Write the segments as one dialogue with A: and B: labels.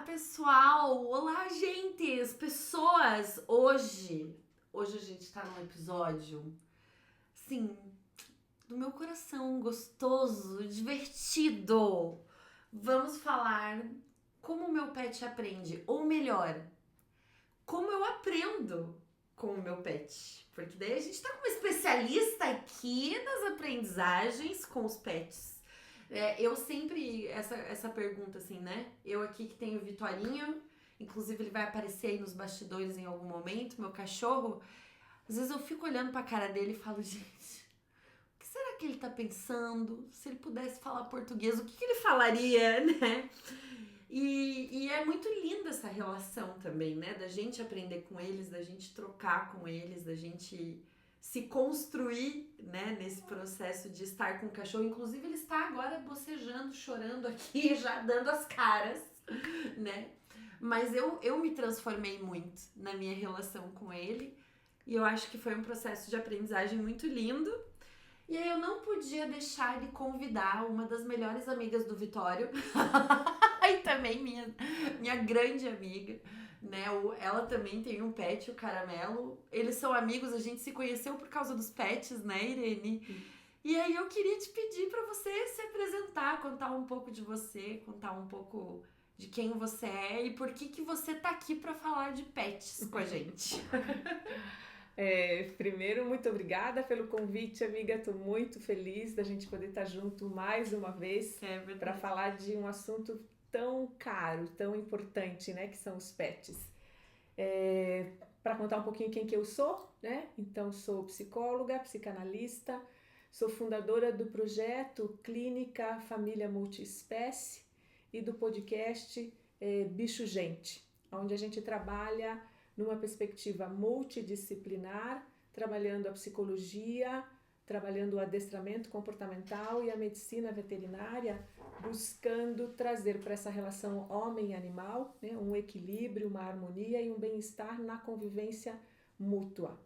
A: pessoal! Olá, gentes! Pessoas! Hoje a gente tá num episódio, assim, do meu coração, gostoso, divertido. Vamos falar como o meu pet aprende, ou melhor, como eu aprendo com o meu pet. Porque daí a gente tá com uma especialista aqui nas aprendizagens com os pets. Eu sempre, essa pergunta assim, né? Eu aqui que tenho o Vitorinho, inclusive ele vai aparecer aí nos bastidores em algum momento, meu cachorro. Às vezes eu fico olhando pra cara dele e falo, gente, o que será que ele tá pensando? Se ele pudesse falar português, o que ele falaria, né? E é muito linda essa relação também, né? Da gente aprender com eles, da gente trocar com eles, da gente se construir, né? Nesse processo de estar com o cachorro. Inclusive, ele está agora bocejando, chorando aqui, já dando as caras, né? Mas eu me transformei muito na minha relação com ele. E eu acho que foi um processo de aprendizagem muito lindo. E aí eu não podia deixar de convidar uma das melhores amigas do Vitório, e também minha grande amiga, né? Ela também tem um pet, o Caramelo. Eles são amigos, a gente se conheceu por causa dos pets, né, Irene? E aí eu queria te pedir para você se apresentar, contar um pouco de você, contar um pouco de quem você é e por que você tá aqui para falar de pets com a gente.
B: Primeiro, muito obrigada pelo convite, amiga. Estou muito feliz da gente poder estar junto mais uma vez para falar de um assunto tão caro, tão importante, né, que são os pets. Para contar um pouquinho quem que eu sou, né? Então, sou psicóloga, psicanalista, sou fundadora do projeto Clínica Família Multiespécie e do podcast Bicho Gente, onde a gente trabalha numa perspectiva multidisciplinar, trabalhando a psicologia, trabalhando o adestramento comportamental e a medicina veterinária, buscando trazer para essa relação homem-animal, né, um equilíbrio, uma harmonia e um bem-estar na convivência mútua.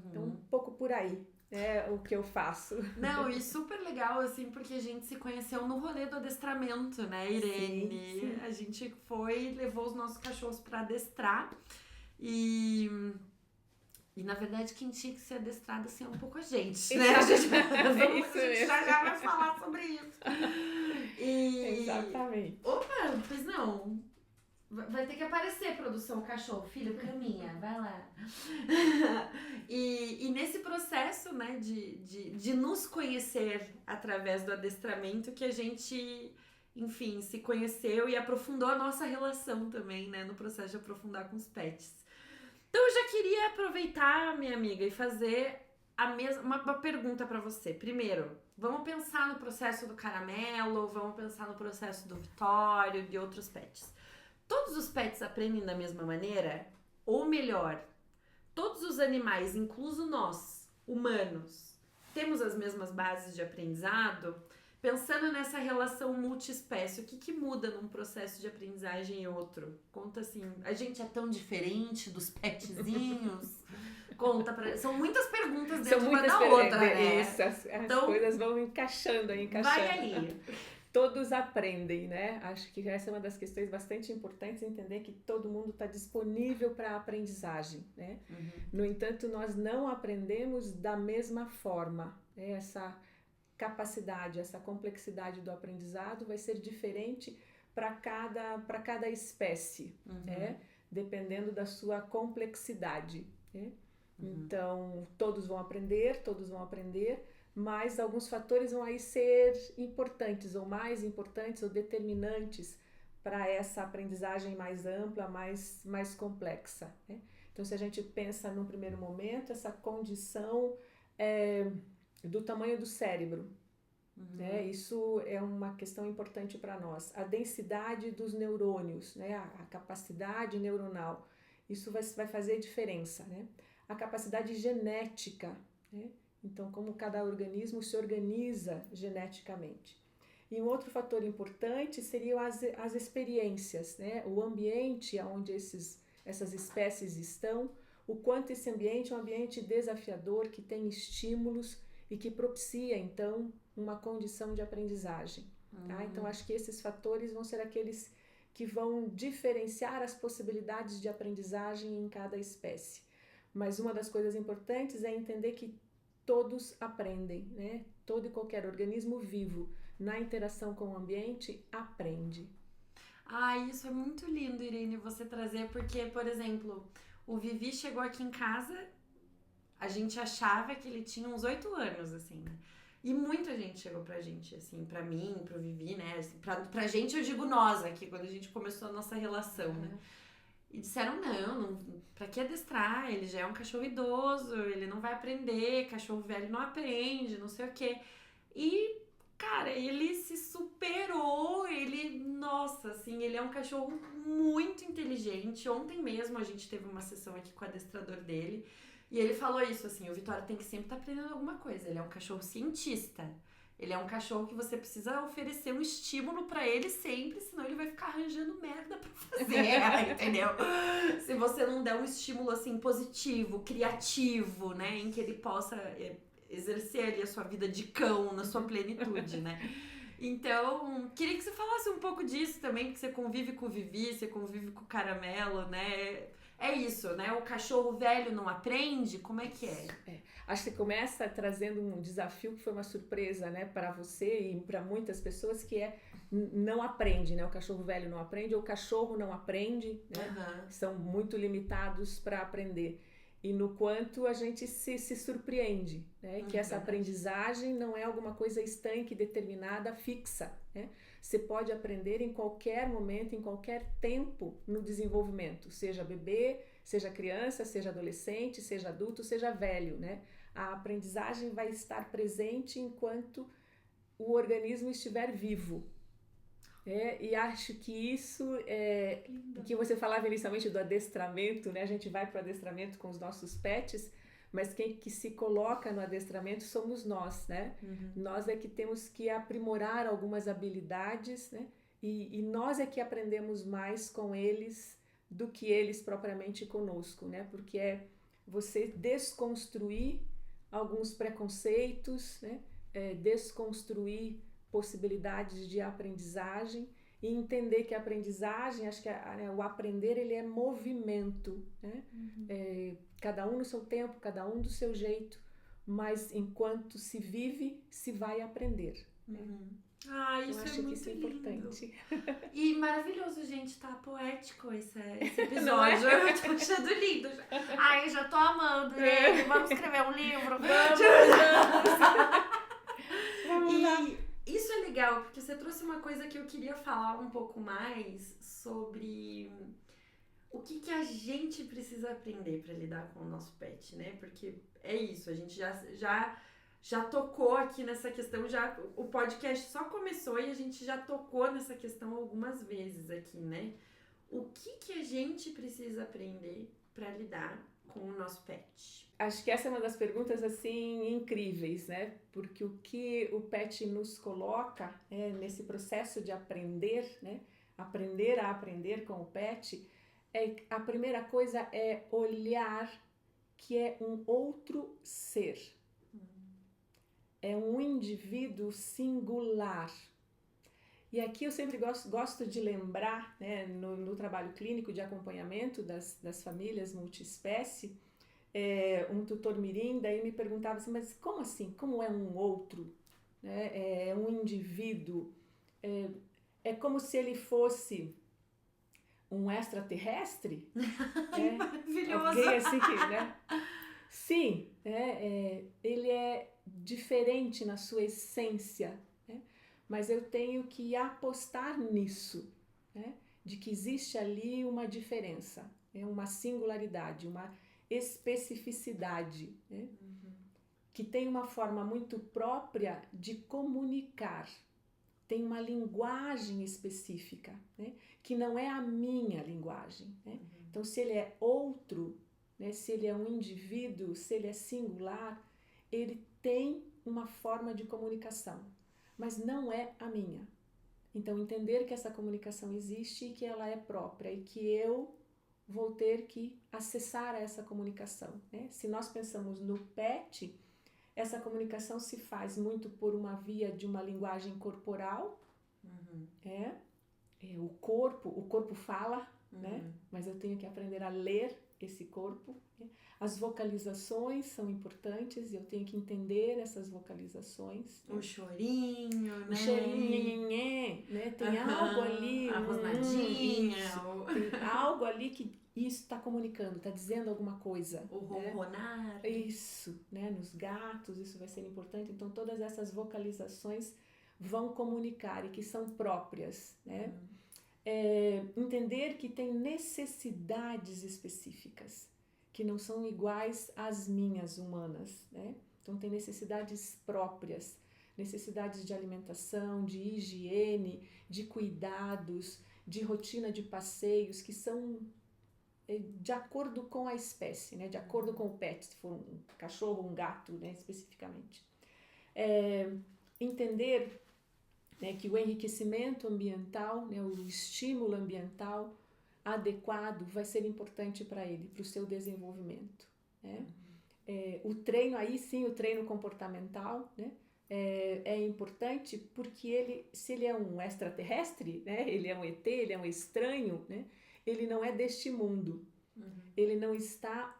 B: Então, um pouco por aí é o que eu faço.
A: Não, e super legal, assim, porque a gente se conheceu no rolê do adestramento, né, Irene?
B: Sim.
A: A gente foi, levou os nossos cachorros para adestrar e na verdade quem tinha que ser adestrado assim é um pouco a gente, né? A gente já vai falar sobre isso.
B: Exatamente.
A: Opa, pois não. Vai ter que aparecer, produção cachorro, filho, caminha, vai lá. E nesse processo, né, de nos conhecer através do adestramento que a gente, enfim, se conheceu e aprofundou a nossa relação também, né, no processo de aprofundar com os pets. Então eu já queria aproveitar, minha amiga, e fazer uma pergunta para você. Primeiro, vamos pensar no processo do Caramelo, vamos pensar no processo do Vitório, de outros pets. Todos os pets aprendem da mesma maneira? Ou melhor, todos os animais, incluso nós, humanos, temos as mesmas bases de aprendizado? Pensando nessa relação multiespécie, o que muda num processo de aprendizagem e outro? Conta assim, a gente é tão diferente dos petzinhos? Conta pra... São muitas perguntas dentro uma da outra, né?
B: Isso, as então, coisas vão encaixando aí,
A: Vai aí.
B: Todos aprendem, né? Acho que essa é uma das questões bastante importantes, entender que todo mundo está disponível para a aprendizagem, né? No entanto, nós não aprendemos da mesma forma, né? Essa capacidade, essa complexidade do aprendizado vai ser diferente para cada espécie, né? Dependendo da sua complexidade, né? Então, todos vão aprender, mas alguns fatores vão aí ser importantes ou mais importantes ou determinantes para essa aprendizagem mais ampla, mais complexa, né? Então, se a gente pensa num primeiro momento, essa condição do tamanho do cérebro, né? Isso é uma questão importante para nós. A densidade dos neurônios, né? A capacidade neuronal, isso vai fazer diferença, né? A capacidade genética, né? Então, como cada organismo se organiza geneticamente. E um outro fator importante seriam as experiências, né? O ambiente onde essas espécies estão, o quanto esse ambiente é um ambiente desafiador, que tem estímulos e que propicia, então, uma condição de aprendizagem. Tá? Então, acho que esses fatores vão ser aqueles que vão diferenciar as possibilidades de aprendizagem em cada espécie. Mas uma das coisas importantes é entender que todos aprendem, né? Todo e qualquer organismo vivo, na interação com o ambiente, aprende.
A: Isso é muito lindo, Irene, você trazer, porque, por exemplo, o Vivi chegou aqui em casa, a gente achava que ele tinha uns 8 anos, assim, né? E muita gente chegou pra gente, assim, pra mim, pro Vivi, né? Assim, pra gente, eu digo nós aqui, quando a gente começou a nossa relação, né? E disseram, não, pra que adestrar? Ele já é um cachorro idoso, ele não vai aprender, cachorro velho não aprende, não sei o quê. E, cara, ele se superou, nossa, assim, ele é um cachorro muito inteligente. Ontem mesmo a gente teve uma sessão aqui com o adestrador dele, e ele falou isso, assim, o Vitória tem que sempre estar aprendendo alguma coisa, ele é um cachorro cientista. Ele é um cachorro que você precisa oferecer um estímulo pra ele sempre, senão ele vai ficar arranjando merda pra fazer, entendeu? Se você não der um estímulo, assim, positivo, criativo, né, em que ele possa exercer ali a sua vida de cão na sua plenitude, né? Então, queria que você falasse um pouco disso também, porque você convive com o Vivi, você convive com o Caramelo, né? É isso, né? O cachorro velho não aprende? Como é que é?
B: Acho que começa trazendo um desafio que foi uma surpresa, né, para você e para muitas pessoas, que é não aprende, né? O cachorro velho não aprende, ou o cachorro não aprende, né? São muito limitados para aprender. E no quanto a gente se surpreende, né? Que essa aprendizagem não é alguma coisa estanque, determinada, fixa, né? Você pode aprender em qualquer momento, em qualquer tempo no desenvolvimento, seja bebê, seja criança, seja adolescente, seja adulto, seja velho, né? A aprendizagem vai estar presente enquanto o organismo estiver vivo. E acho que isso que você falava inicialmente do adestramento, né? A gente vai para o adestramento com os nossos pets, mas quem que se coloca no adestramento somos nós, né? Nós é que temos que aprimorar algumas habilidades, né? E nós é que aprendemos mais com eles do que eles propriamente conosco, né? Porque é você desconstruir alguns preconceitos, né? Desconstruir possibilidades de aprendizagem e entender que a aprendizagem, acho que o aprender, ele é movimento, né? Cada um no seu tempo, cada um do seu jeito, mas enquanto se vive, se vai aprender.
A: Isso
B: acho
A: é muito
B: que isso é
A: lindo.
B: Importante.
A: E maravilhoso, gente, tá poético esse episódio. Eu tô achando lindo. Eu já tô amando. Vamos escrever um livro.
B: Vamos lá.
A: Isso é legal, porque você trouxe uma coisa que eu queria falar um pouco mais sobre o que a gente precisa aprender para lidar com o nosso pet, né? Porque é isso, a gente já tocou aqui nessa questão, o podcast só começou e a gente já tocou nessa questão algumas vezes aqui, né? O que a gente precisa aprender para lidar com o nosso pet?
B: Acho que essa é uma das perguntas, assim, incríveis, né? Porque o que o pet nos coloca nesse processo de aprender, né? Aprender a aprender com o pet, a primeira coisa é olhar que é um outro ser. É um indivíduo singular. E aqui eu sempre gosto de lembrar, né, no trabalho clínico de acompanhamento das famílias multiespécie, um tutor mirim daí me perguntava assim, mas como assim? Como é um outro? É um indivíduo? É como se ele fosse um extraterrestre?
A: Maravilhoso!
B: Alguém assim, né? Sim, ele é diferente na sua essência, né? Mas eu tenho que apostar nisso, né? De que existe ali uma diferença, uma singularidade, uma especificidade, né? Que tem uma forma muito própria de comunicar, tem uma linguagem específica, né? Que não é a minha linguagem, né? Então, se ele é outro, né? Se ele é um indivíduo, se ele é singular, ele tem uma forma de comunicação, mas não é a minha. Então, entender que essa comunicação existe e que ela é própria e que eu vou ter que acessar essa comunicação, né? Se nós pensamos no pet, essa comunicação se faz muito por uma via de uma linguagem corporal, o corpo fala, né? Mas eu tenho que aprender a ler esse corpo, né? As vocalizações são importantes e eu tenho que entender essas vocalizações.
A: O chorinho, né?
B: O chorinho, né? Tem algo ali.
A: A rosnadinha.
B: Tem algo ali que isso está comunicando, está dizendo alguma coisa.
A: O ronronar.
B: Né? Isso, né? Nos gatos isso vai ser importante. Então todas essas vocalizações vão comunicar e que são próprias, né? Entender que tem necessidades específicas que não são iguais às minhas humanas, né? Então tem necessidades próprias, necessidades de alimentação, de higiene, de cuidados, de rotina de passeios que são de acordo com a espécie, né? De acordo com o pet, se for um cachorro ou um gato, né? Especificamente. Entender, né, que o enriquecimento ambiental, né, o estímulo ambiental adequado vai ser importante para ele, para o seu desenvolvimento. Né? O treino, aí sim, o treino comportamental, né, é importante porque se ele é um extraterrestre, né, ele é um ET, ele é um estranho, né, ele não é deste mundo. Ele não está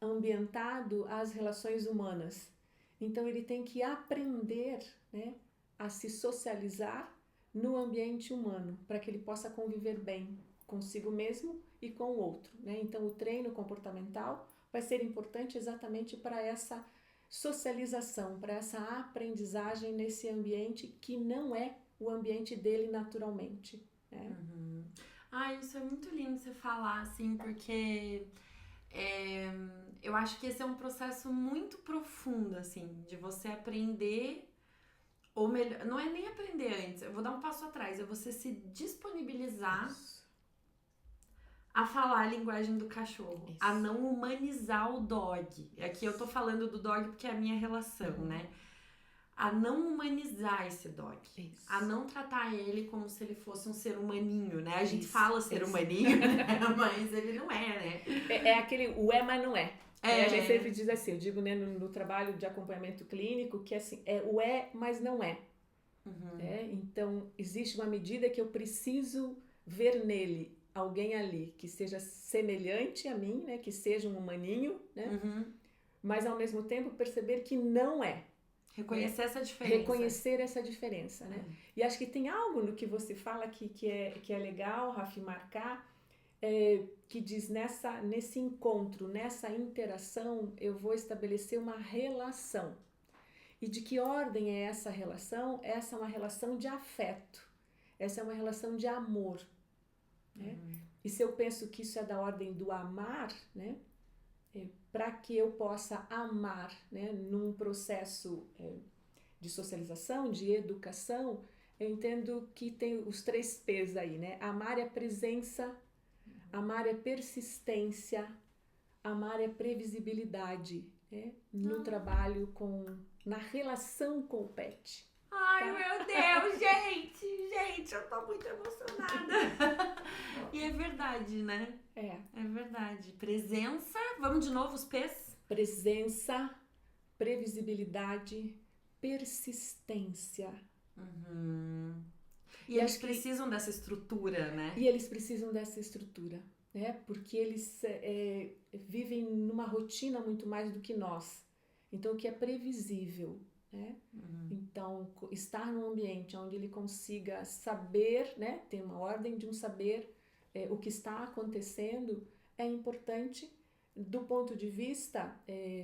B: ambientado às relações humanas. Então ele tem que aprender, né, a se socializar no ambiente humano, para que ele possa conviver bem consigo mesmo e com o outro, né? Então o treino comportamental vai ser importante exatamente para essa socialização, para essa aprendizagem nesse ambiente que não é o ambiente dele naturalmente, né?
A: Isso é muito lindo você falar, assim, porque eu acho que esse é um processo muito profundo, assim, de você aprender. Ou melhor, não é nem aprender antes, eu vou dar um passo atrás, é você se disponibilizar a falar a linguagem do cachorro, a não humanizar o dog. Aqui eu tô falando do dog porque é a minha relação, né? A não humanizar esse dog, a não tratar ele como se ele fosse um ser humaninho, né? A gente fala ser humaninho, né? Mas ele não é, né?
B: É aquele mas não é. A gente sempre diz assim, eu digo, né, no trabalho de acompanhamento clínico, que assim, mas não é. Então, existe uma medida que eu preciso ver nele, alguém ali, que seja semelhante a mim, né, que seja um humaninho, né, mas ao mesmo tempo perceber que não é.
A: Reconhecer essa diferença.
B: Reconhecer essa diferença, né? E acho que tem algo no que você fala que é legal, Rafi, marcar, que diz nesse encontro, nessa interação, eu vou estabelecer uma relação. E de que ordem é essa relação? Essa é uma relação de afeto. Essa é uma relação de amor. Né? E se eu penso que isso é da ordem do amar, né? Para que eu possa amar, né? Num processo de socialização, de educação, eu entendo que tem os 3 P's aí, né? Amar é presença, amar é persistência, amar é previsibilidade, né? No trabalho na relação com o pet.
A: Ai, tá? Meu Deus, gente, eu tô muito emocionada. E é verdade, né? É verdade. Presença, vamos de novo os P's?
B: Presença, previsibilidade, persistência.
A: E eles precisam dessa estrutura, né?
B: E eles precisam dessa estrutura, né? Porque eles vivem numa rotina muito mais do que nós. Então, o que é previsível, né? Então, estar num ambiente onde ele consiga saber, né? Tem uma ordem de um saber o que está acontecendo é importante do ponto de vista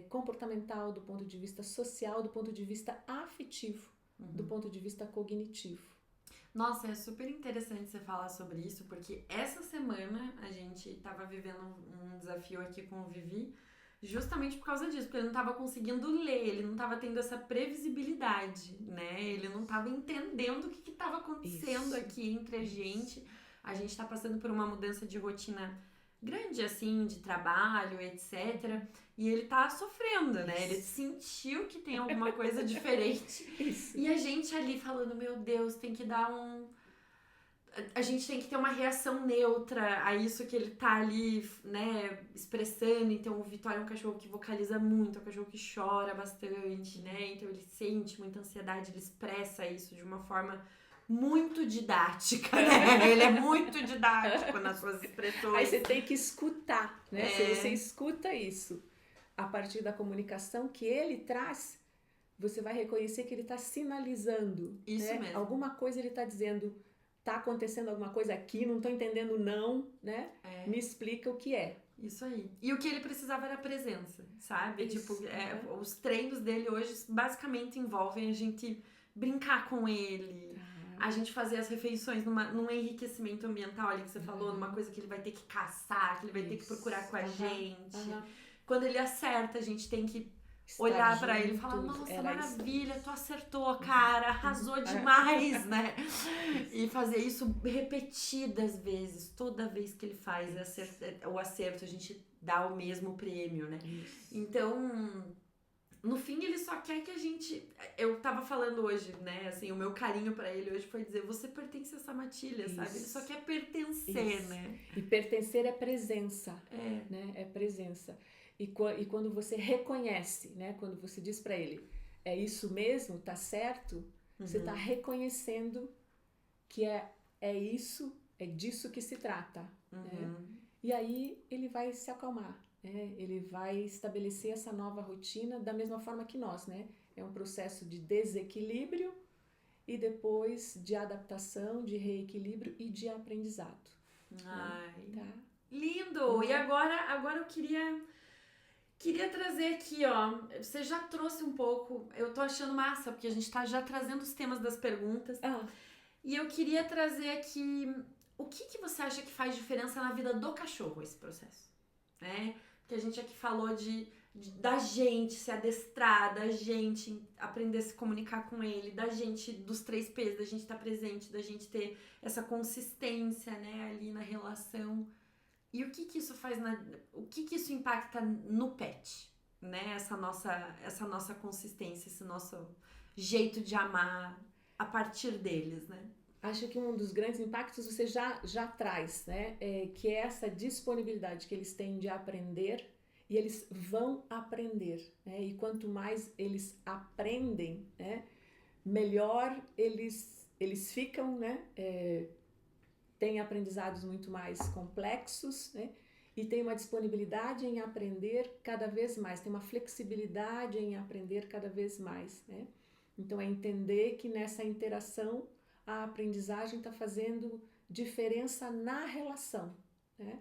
B: comportamental, do ponto de vista social, do ponto de vista afetivo, do ponto de vista cognitivo.
A: Nossa, é super interessante você falar sobre isso, porque essa semana a gente estava vivendo um desafio aqui com o Vivi, justamente por causa disso, porque ele não estava conseguindo ler, ele não estava tendo essa previsibilidade, né? Ele não estava entendendo o que estava acontecendo aqui entre a gente. A gente está passando por uma mudança de rotina grande, assim, de trabalho, etc. E ele tá sofrendo, né? Ele sentiu que tem alguma coisa diferente. E a gente ali falando, meu Deus, tem que dar a gente tem que ter uma reação neutra a isso que ele tá ali, né, expressando. Então, o Vitória é um cachorro que vocaliza muito, é um cachorro que chora bastante, né? Então, ele sente muita ansiedade, ele expressa isso de uma forma muito didática, né? Ele é muito didático nas suas expressões.
B: Aí você tem que escutar, né? Se você escuta isso a partir da comunicação que ele traz, você vai reconhecer que ele está sinalizando.
A: Isso
B: né?
A: mesmo.
B: Alguma coisa ele está dizendo, está acontecendo alguma coisa aqui, não estou entendendo não, né? Me explica o que é.
A: Isso aí. E o que ele precisava era presença, sabe?
B: Isso,
A: Tipo, os treinos dele hoje basicamente envolvem a gente brincar com ele, a gente fazer as refeições num enriquecimento ambiental ali que você falou, numa coisa que ele vai ter que caçar, que ele vai ter que procurar com a gente. Quando ele acerta, a gente tem que olhar pra ele e falar, nossa, maravilha, tu acertou, cara, arrasou demais, né? E fazer isso repetidas vezes, toda vez que ele faz o acerto, a gente dá o mesmo prêmio, né? Então, no fim, ele só quer que a gente... Eu tava falando hoje, né? Assim, o meu carinho pra ele hoje foi dizer, você pertence a essa matilha, sabe? Ele só quer pertencer, né?
B: E pertencer é presença, né? É presença. E quando você reconhece, né? Quando você diz pra ele, é isso mesmo, tá certo? Você tá reconhecendo que é isso, é disso que se trata, né? E aí ele vai se acalmar. Ele vai estabelecer essa nova rotina da mesma forma que nós, né? É um processo de desequilíbrio e depois de adaptação, de reequilíbrio e de aprendizado.
A: Ai,
B: tá?
A: Lindo! E agora eu queria trazer aqui, ó, você já trouxe um pouco, eu tô achando massa, porque a gente tá já trazendo os temas das perguntas, e eu queria trazer aqui, o que você acha que faz diferença na vida do cachorro, esse processo, né? Que a gente aqui falou da gente se adestrar, da gente aprender a se comunicar com ele, da gente, dos 3 P's, da gente estar presente, da gente ter essa consistência, né, ali na relação. E o que isso faz, o que isso impacta no pet, né, essa nossa consistência, esse nosso jeito de amar a partir deles, né?
B: Acho que um dos grandes impactos você já traz, né? Que é essa disponibilidade que eles têm de aprender e eles vão aprender, né? E quanto mais eles aprendem, né? Melhor eles ficam, né? Têm aprendizados muito mais complexos, né? E tem uma disponibilidade em aprender cada vez mais, tem uma flexibilidade em aprender cada vez mais, né? Então é entender que nessa interação a aprendizagem está fazendo diferença na relação, né?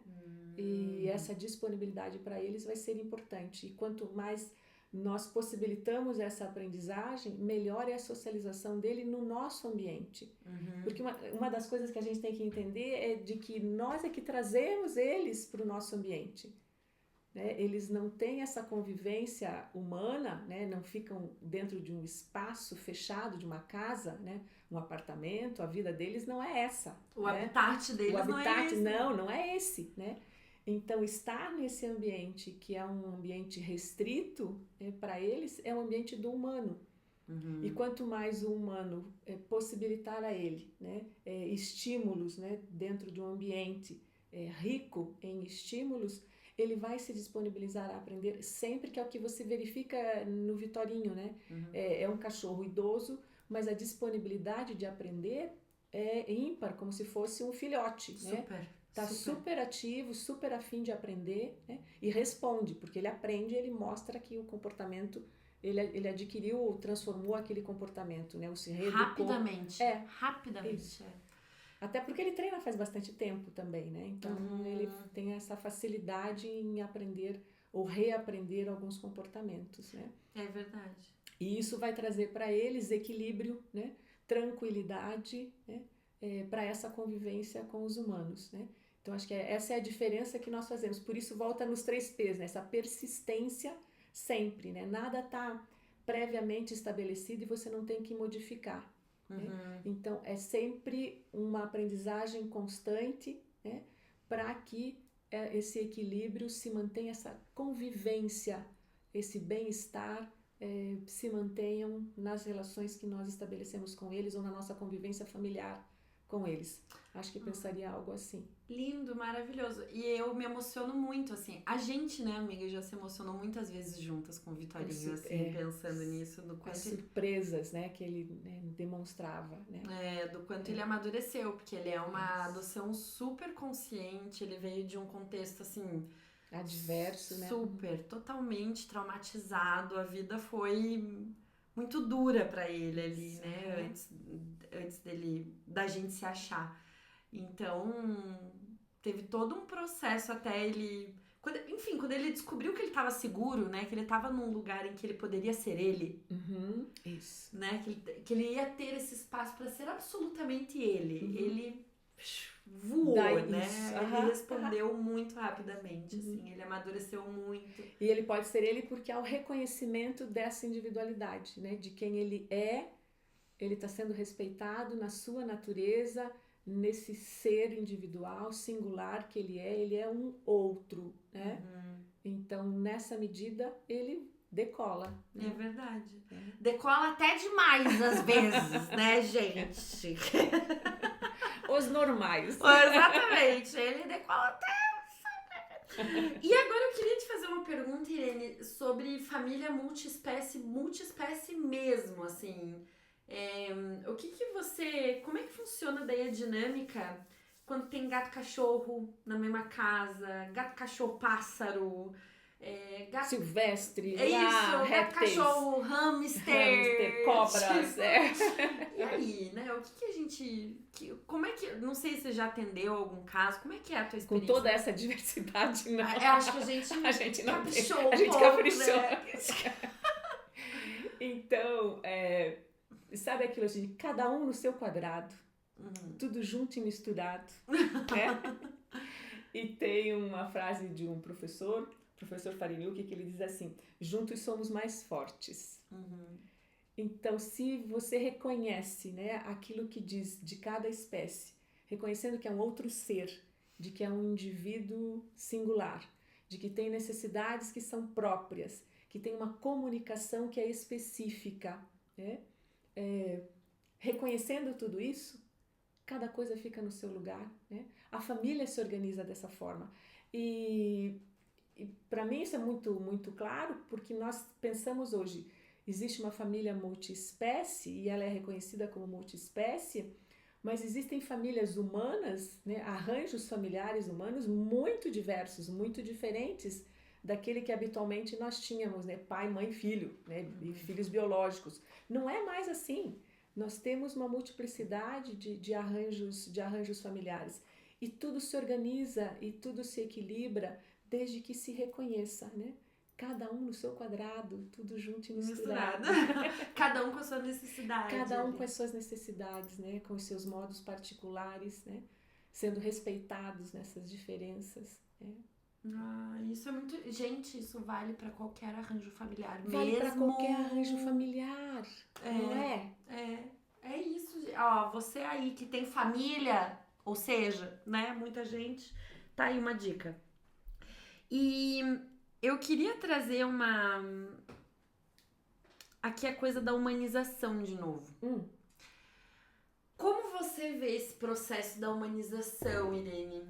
B: E essa disponibilidade para eles vai ser importante. E quanto mais nós possibilitamos essa aprendizagem, melhor é a socialização dele no nosso ambiente. Porque uma das coisas que a gente tem que entender é de que nós é que trazemos eles para o nosso ambiente. Né? Eles não têm essa convivência humana, né? Não ficam dentro de um espaço fechado, de uma casa, né? Um apartamento, a vida deles não é essa.
A: O habitat deles não é esse.
B: Não é esse, né? Então, estar nesse ambiente, que é um ambiente restrito, para eles, é um ambiente do humano. E quanto mais o humano possibilitar a ele, né? Estímulos, né? Dentro de um ambiente rico em estímulos, ele vai se disponibilizar a aprender sempre, que é o que você verifica no Vitorinho, né? É um cachorro idoso, mas a disponibilidade de aprender é ímpar, como se fosse um filhote, né? Tá super ativo, super afim de aprender, né? E responde, porque ele aprende, ele mostra que o comportamento, ele adquiriu, transformou aquele comportamento, né? Ou se reeducou.
A: Rapidamente.
B: Isso. Até porque ele treina faz bastante tempo também, né? Então ele tem essa facilidade em aprender ou reaprender alguns comportamentos, né?
A: É verdade.
B: E isso vai trazer para eles equilíbrio, né? Tranquilidade, né? Para essa convivência com os humanos, né? Então acho que essa é a diferença que nós fazemos. Por isso volta nos 3 P's, né? Essa persistência sempre, né? Nada está previamente estabelecido e você não tem que modificar. Né? Então é sempre uma aprendizagem constante, né? Para que esse equilíbrio se mantenha, essa convivência, esse bem-estar se mantenham nas relações que nós estabelecemos com eles ou na nossa convivência familiar com eles. Acho que pensaria algo assim.
A: Lindo, maravilhoso. E eu me emociono muito, assim. A gente, né, amiga, já se emocionou muitas vezes juntas com o Vitorinho, assim, pensando nisso. Do quanto
B: as surpresas, né, que ele, né, demonstrava, né?
A: do quanto ele amadureceu, porque ele é uma adoção super consciente, ele veio de um contexto, assim...
B: adverso, né?
A: Super, totalmente traumatizado. A vida foi muito dura pra ele ali, né? Antes da gente se achar. Então, teve todo um processo até ele... Quando ele descobriu que ele estava seguro, né? Que ele estava num lugar em que ele poderia ser ele.
B: Isso.
A: Né? Que ele ia ter esse espaço para ser absolutamente ele. Ele voou, né? Ele respondeu muito rapidamente, assim. Ele amadureceu muito.
B: E ele pode ser ele porque há o reconhecimento dessa individualidade, né? De quem ele é. Ele está sendo respeitado na sua natureza, nesse ser individual, singular que ele é um outro, né? Então, nessa medida, ele decola. Né?
A: É verdade. Decola até demais, às vezes, né, gente?
B: Os normais.
A: Exatamente, ele decola até... E agora eu queria te fazer uma pergunta, Irene, sobre família multiespécie mesmo, assim... o que você... Como é que funciona daí a dinâmica quando tem gato-cachorro na mesma casa, gato-cachorro-pássaro, gato...
B: silvestre,
A: gato-cachorro, hamster,
B: cobras,
A: E aí, né? O que a gente... como é que... Não sei se você já atendeu algum caso, como é que é a tua experiência?
B: Com toda essa diversidade, não.
A: Eu acho que a gente não
B: caprichou
A: a gente caprichou.
B: Né? Então, sabe aquilo assim, cada um no seu quadrado, tudo junto e misturado, né? E tem uma frase de um professor Farinuk, que ele diz assim: juntos somos mais fortes. Então, se você reconhece, né, aquilo que diz de cada espécie, reconhecendo que é um outro ser, de que é um indivíduo singular, de que tem necessidades que são próprias, que tem uma comunicação que é específica, né? Reconhecendo tudo isso, cada coisa fica no seu lugar, né? A família se organiza dessa forma. E para mim isso é muito, muito claro, porque nós pensamos hoje, existe uma família multiespécie e ela é reconhecida como multiespécie, mas existem famílias humanas, né, arranjos familiares humanos muito diversos, muito diferentes daquele que habitualmente nós tínhamos, né, pai, mãe, filho, né, e filhos biológicos. Não é mais assim. Nós temos uma multiplicidade de arranjos familiares e tudo se organiza e tudo se equilibra desde que se reconheça, né? Cada um no seu quadrado, tudo junto e misturado.
A: Cada um com a sua necessidade.
B: Cada um com as suas necessidades, né? Com os seus modos particulares, né? Sendo respeitados nessas diferenças, né?
A: Isso é muito... Gente, isso vale para qualquer arranjo familiar.
B: Vale para qualquer arranjo familiar, não é?
A: É isso. Ó, você aí que tem família, ou seja, né? Muita gente, tá aí uma dica. E eu queria trazer aqui a coisa da humanização de novo. Como você vê esse processo da humanização, Irene?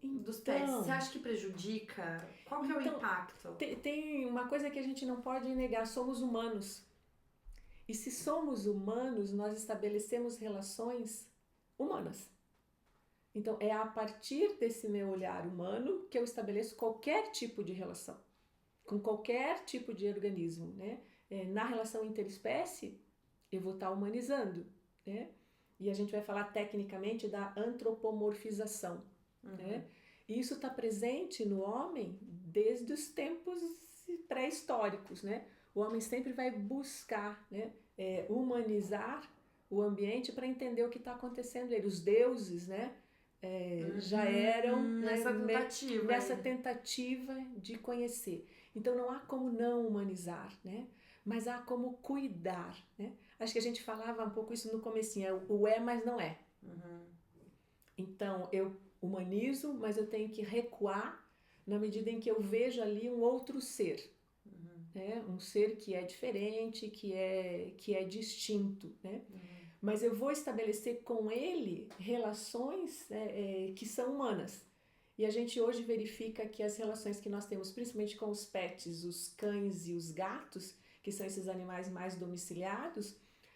A: Dos pets? Você acha que prejudica? Qual que é o impacto?
B: Tem uma coisa que a gente não pode negar, somos humanos. E se somos humanos, nós estabelecemos relações humanas. Então, é a partir desse meu olhar humano que eu estabeleço qualquer tipo de relação, com qualquer tipo de organismo, né? Na relação interespécie, eu vou estar humanizando, né? E a gente vai falar tecnicamente da antropomorfização, né? E isso está presente no homem desde os tempos pré-históricos, né? O homem sempre vai buscar, né, humanizar o ambiente para entender o que está acontecendo. Os deuses, né, já eram nessa tentativa de conhecer. Então não há como não humanizar, né? Mas há como cuidar, né? Acho que a gente falava um pouco isso no comecinho, o mas não é. Então eu humanizo, mas eu tenho que recuar na medida em que eu vejo ali um outro ser. Né? Um ser que é diferente, que é distinto, né? mas eu vou estabelecer com ele relações que são humanas. E a gente hoje verifica que as relações que nós temos, principalmente com os pets, os cães e os gatos, que são esses animais mais domiciliados,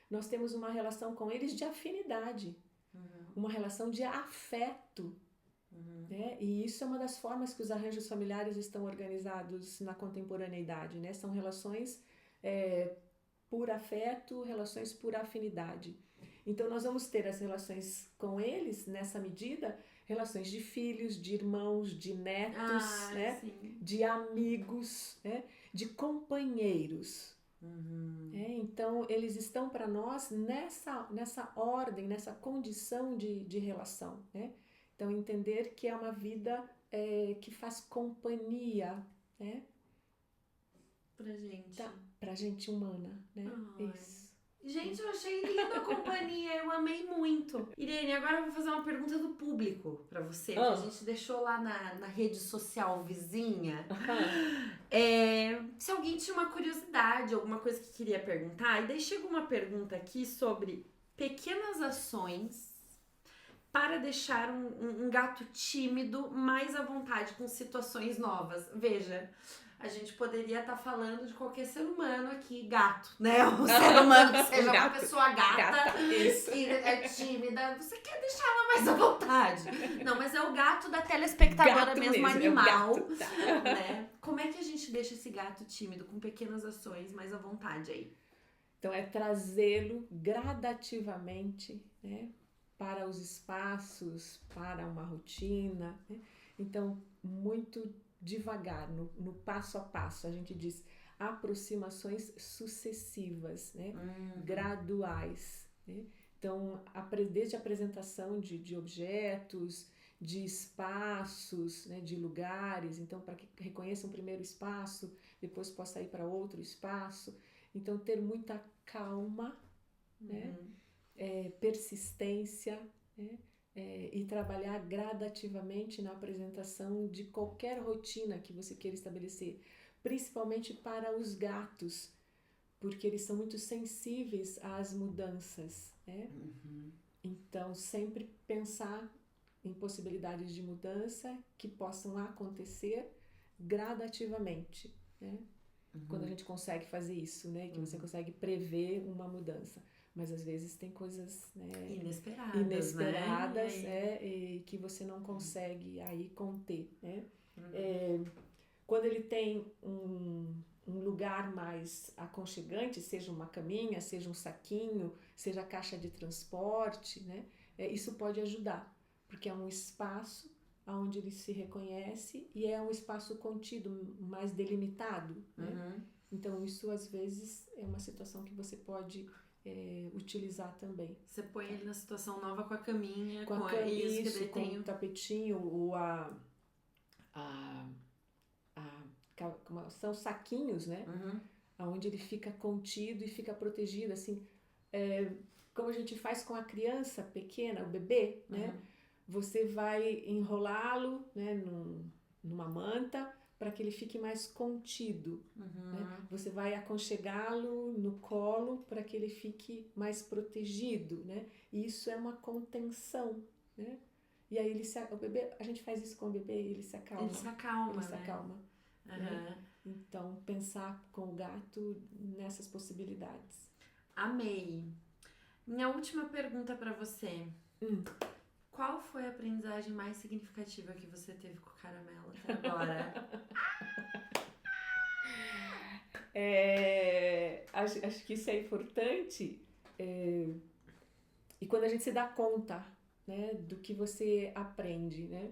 B: nós temos uma relação com eles de afinidade, uma relação de afeto. Né? E isso é uma das formas que os arranjos familiares estão organizados na contemporaneidade. Né? São relações por afeto, relações por afinidade. Então nós vamos ter as relações com eles, nessa medida, relações de filhos, de irmãos, de netos, né? De amigos, né? De companheiros. Então eles estão para nós nessa ordem, nessa condição de relação. Né? Então entender que é uma vida que faz companhia, né?
A: Pra gente.
B: Pra gente humana, né?
A: Ai.
B: Isso.
A: Gente, eu achei linda a companhia, eu amei muito. Irene, agora eu vou fazer uma pergunta do público pra você, que a gente deixou lá na rede social vizinha. Se alguém tinha uma curiosidade, alguma coisa que queria perguntar, e daí chega uma pergunta aqui sobre pequenas ações para deixar um gato tímido mais à vontade com situações novas. Veja, a gente poderia estar falando de qualquer ser humano aqui, gato, né? Um ser humano que seja uma pessoa gata e é tímida. Você quer deixar ela mais à vontade. Não, mas é o gato da telespectadora
B: gato
A: mesmo,
B: animal.
A: Né? Como é que a gente deixa esse gato tímido com pequenas ações mais à vontade aí?
B: Então é trazê-lo gradativamente, né? Para os espaços, para uma rotina. Né? Então, muito devagar, no passo a passo, a gente diz aproximações sucessivas, né? Graduais. Né? Então, desde a apresentação de objetos, de espaços, né? De lugares, então para que reconheça um primeiro espaço, depois possa ir para outro espaço. Então, ter muita calma, né? Persistência, né? E trabalhar gradativamente na apresentação de qualquer rotina que você queira estabelecer, principalmente para os gatos, porque eles são muito sensíveis às mudanças, né? Então, sempre pensar em possibilidades de mudança que possam acontecer gradativamente, né? Quando a gente consegue fazer isso, né? Que você consegue prever uma mudança. Mas às vezes tem coisas, né, inesperadas, né? E que você não consegue aí conter, né? Quando ele tem um lugar mais aconchegante, seja uma caminha, seja um saquinho, seja a caixa de transporte, né? Isso pode ajudar, porque é um espaço onde ele se reconhece e é um espaço contido, mais delimitado, né? Então isso às vezes é uma situação que você pode utilizar também.
A: Você põe ele na situação nova com a caminha,
B: com isso, com
A: tem
B: o tapetinho, ou são saquinhos, né? Onde ele fica contido e fica protegido, assim, como a gente faz com a criança pequena, o bebê, né? Você vai enrolá-lo, né, numa manta para que ele fique mais contido. Né? Você vai aconchegá-lo no colo para que ele fique mais protegido. Né? E isso é uma contenção. Né? E aí o bebê, a gente faz isso com o bebê e ele se acalma.
A: Ele se acalma,
B: ele se acalma. Né? Então, pensar com o gato nessas possibilidades.
A: Amei. Minha última pergunta para você. Qual foi a aprendizagem mais significativa que você teve com o Caramelo até agora?
B: Acho que isso é importante. E quando a gente se dá conta, né, do que você aprende, né?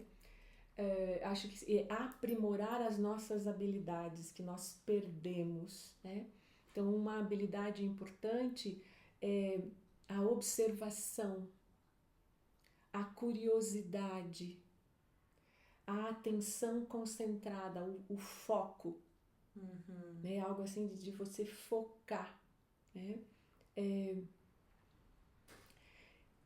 B: Acho que é aprimorar as nossas habilidades que nós perdemos, né? Então, uma habilidade importante é a observação, a curiosidade, a atenção concentrada, o foco, né? Algo assim de você focar, né?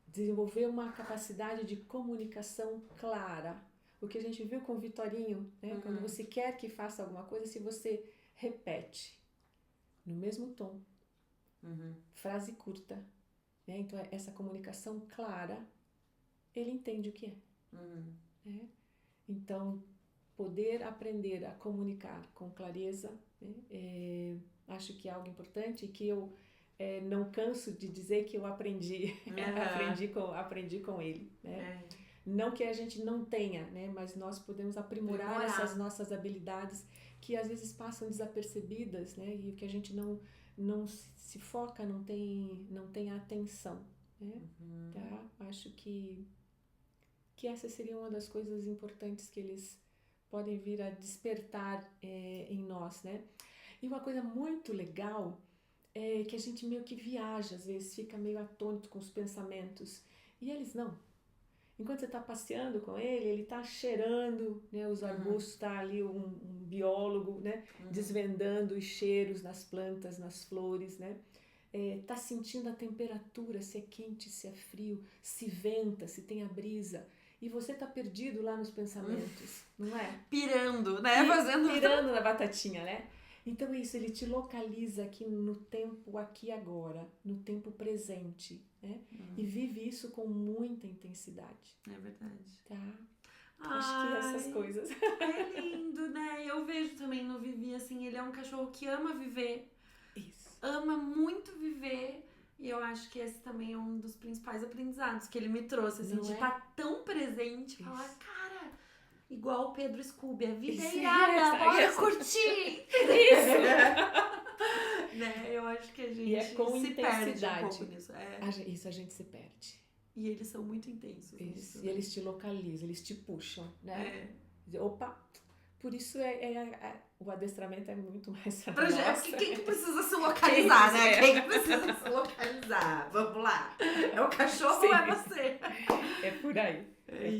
B: Desenvolver uma capacidade de comunicação clara. O que a gente viu com o Vitorinho, né? Quando você quer que faça alguma coisa, se você repete no mesmo tom, frase curta, né? Então, essa comunicação clara, ele entende o que é. Né? Então, poder aprender a comunicar com clareza, né? Acho que é algo importante e que eu não canso de dizer que eu aprendi, aprendi com ele, né? Não que a gente não tenha, né? Mas nós podemos aprimorar essas nossas habilidades que às vezes passam desapercebidas, né? E que a gente não se foca, não tem atenção, né? Tá? Acho que essa seria uma das coisas importantes que eles podem vir a despertar em nós, né? E uma coisa muito legal é que a gente meio que viaja, às vezes fica meio atônito com os pensamentos. E eles não. Enquanto você está passeando com ele está cheirando, né, os arbustos, está ali um biólogo, né, desvendando os cheiros nas plantas, nas flores, né? Tá sentindo a temperatura, se é quente, se é frio, se venta, se tem a brisa. E você tá perdido lá nos pensamentos, não é?
A: Pirando, né?
B: Pirando na batatinha, né? Então isso, ele te localiza aqui no tempo, aqui e agora, no tempo presente, né? E vive isso com muita intensidade.
A: É verdade.
B: Tá? Acho que essas coisas.
A: É lindo, né? Eu vejo também no Vivi, assim, ele é um cachorro que ama viver.
B: Isso.
A: Ama muito viver. E eu acho que esse também é um dos principais aprendizados que ele me trouxe, assim, de estar tão presente, isso. Falar, cara, igual o Pedro Scooby, a vida é irada, bora curtir! Isso! Né? Eu acho que a gente se perde um pouco nisso.
B: Isso, a gente se perde.
A: E eles são muito intensos nisso.
B: E eles te localizam, eles te puxam, né? Opa! Por isso o adestramento é muito mais pra nós.
A: Quem que precisa se localizar, né? Quem que precisa se localizar? Vamos lá. É o cachorro ou é você?
B: É por aí.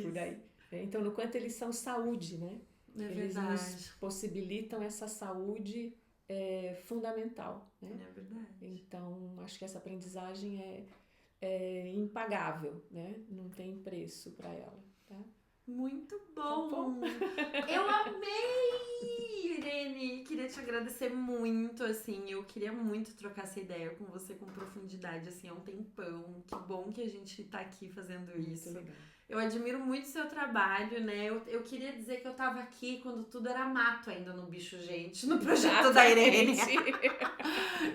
B: Por aí. Então, no quanto eles são saúde, né? Eles nos possibilitam essa saúde fundamental, né? É
A: verdade.
B: Então, acho que essa aprendizagem é impagável, né? Não tem preço para ela, tá?
A: Muito bom! Eu amei, Irene! Queria te agradecer muito, assim, eu queria muito trocar essa ideia com você com profundidade, assim, há um tempão. Que bom que a gente tá aqui fazendo isso.
B: Muito legal.
A: Eu admiro muito o seu trabalho, né? Eu queria dizer que eu tava aqui quando tudo era mato ainda no Bicho Gente, no projeto da Irene.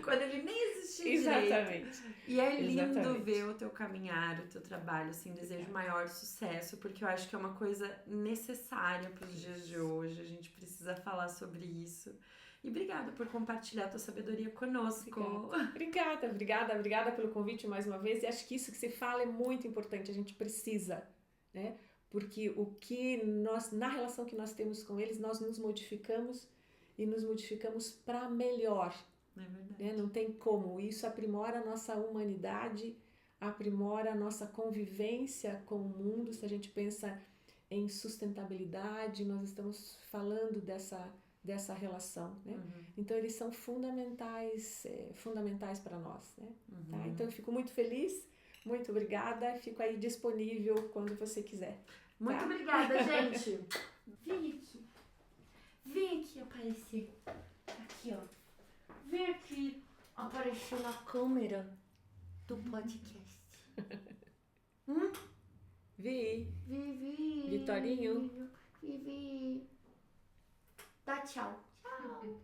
A: Quando ele nem existia direito. E é lindo ver o teu caminhar, o teu trabalho, assim, desejo maior sucesso, porque eu acho que é uma coisa necessária para os dias de hoje, a gente precisa falar sobre isso. E obrigada por compartilhar a tua sabedoria conosco.
B: Obrigada pelo convite mais uma vez, e acho que isso que você fala é muito importante, a gente precisa, né? Porque na relação que nós temos com eles, nós nos modificamos e nos modificamos para melhor.
A: É verdade.
B: Né? Não tem como. Isso aprimora a nossa humanidade, aprimora a nossa convivência com o mundo. Se a gente pensa em sustentabilidade, nós estamos falando dessa relação, né? Então eles são fundamentais para nós, né? Tá? Então eu fico muito feliz, muito obrigada, fico aí disponível quando você quiser.
A: Muito obrigada, gente. Vem aqui aparecer. Aqui, ó. Vem aqui aparecer na câmera do podcast.
B: Vi.
A: Vivi.
B: Vitorinho.
A: Vivi. Dá tchau. Tchau.